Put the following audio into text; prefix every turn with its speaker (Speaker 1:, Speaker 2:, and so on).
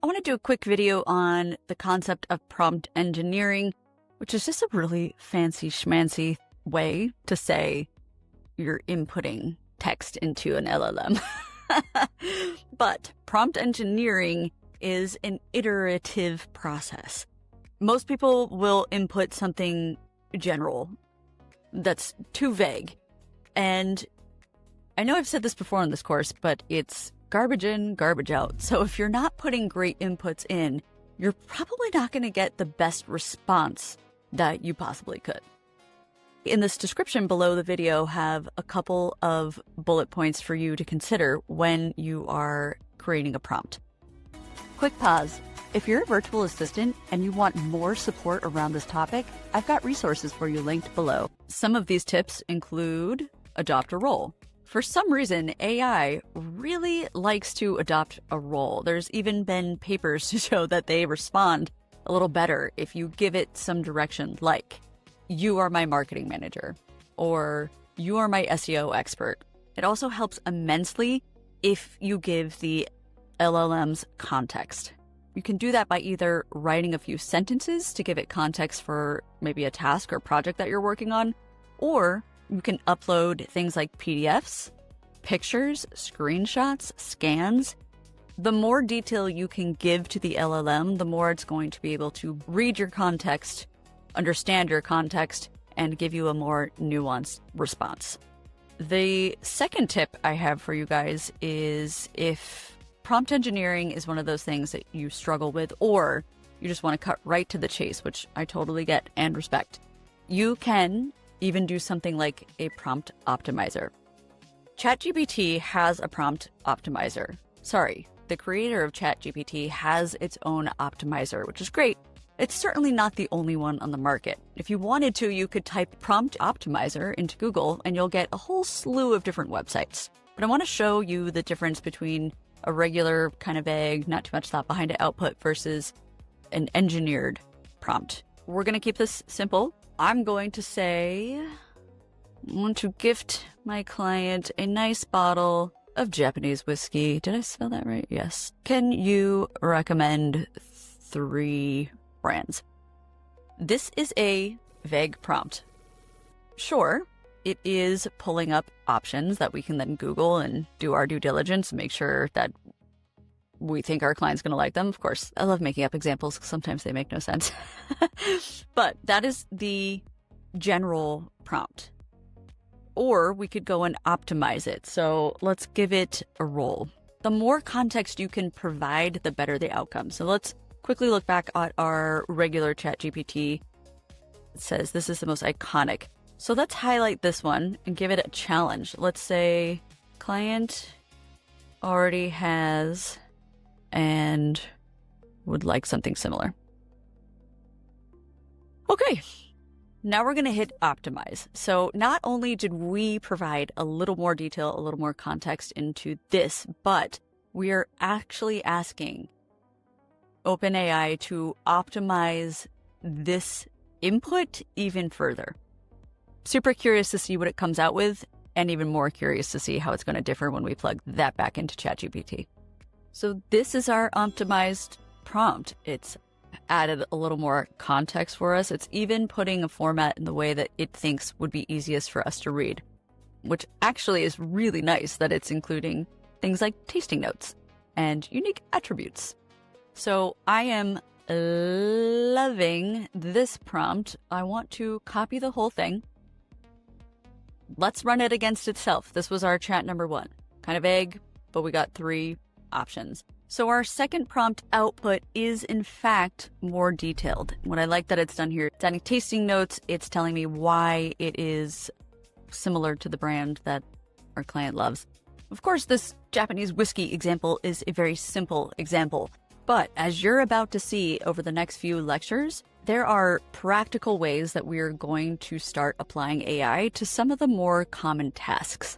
Speaker 1: I want to do a quick video on the concept of prompt engineering, which is just a really fancy schmancy way to say you're inputting text into an LLM. But prompt engineering is an iterative process. Most people will input something general that's too vague. And I know I've said this before on this course, but it's garbage in, garbage out. So if you're not putting great inputs in, you're probably not going to get the best response that you possibly could. In this description below the video, have a couple of bullet points for you to consider when you are creating a prompt. Quick pause. If you're a virtual assistant and you want more support around this topic, I've got resources for you linked below. Some of these tips include adopt a role. For some reason, AI really likes to adopt a role. There's even been papers to show that they respond a little better if you give it some direction, like, you are my marketing manager, or you are my SEO expert. It also helps immensely if you give the LLMs context. You can do that by either writing a few sentences to give it context for maybe a task or project that you're working on, or you can upload things like PDFs, pictures, screenshots, scans. The more detail you can give to the LLM, the more it's going to be able to read your context, understand your context, and give you a more nuanced response. The second tip I have for you guys is if prompt engineering is one of those things that you struggle with, or you just want to cut right to the chase, which I totally get and respect, you can even do something like a prompt optimizer. ChatGPT has a prompt optimizer. Sorry, the creator of ChatGPT has its own optimizer, which is great. It's certainly not the only one on the market. If you wanted to, you could type prompt optimizer into Google and you'll get a whole slew of different websites. But I want to show you the difference between a regular kind of vague, not too much thought behind it output versus an engineered prompt. We're going to keep this simple. I'm going to say, I want to gift my client a nice bottle of Japanese whiskey. Did I spell that right? Yes. Can you recommend 3 brands? This is a vague prompt. Sure, it is pulling up options that we can then Google and do our due diligence and make sure that we think our client's going to like them. Of course, I love making up examples because sometimes they make no sense. But that is the general prompt. Or we could go and optimize it. So let's give it a role. The more context you can provide, the better the outcome. So let's quickly look back at our regular ChatGPT. It says this is the most iconic. So let's highlight this one and give it a challenge. Let's say client already has and would like something similar. Okay, now we're going to hit optimize. So not only did we provide a little more detail, a little more context into this, but we are actually asking OpenAI to optimize this input even further. Super curious to see what it comes out with, and even more curious to see how it's going to differ when we plug that back into ChatGPT. So this is our optimized prompt. It's added a little more context for us. It's even putting a format in the way that it thinks would be easiest for us to read, which actually is really nice that it's including things like tasting notes and unique attributes. So I am loving this prompt. I want to copy the whole thing. Let's run it against itself. This was our chat number 1. Kind of vague, but we got 3 options. So our second prompt output is in fact more detailed. What I like that it's done here, it's adding tasting notes. It's telling me why it is similar to the brand that our client loves. Of course, this Japanese whiskey example is a very simple example, but as you're about to see over the next few lectures, there are practical ways that we are going to start applying AI to some of the more common tasks.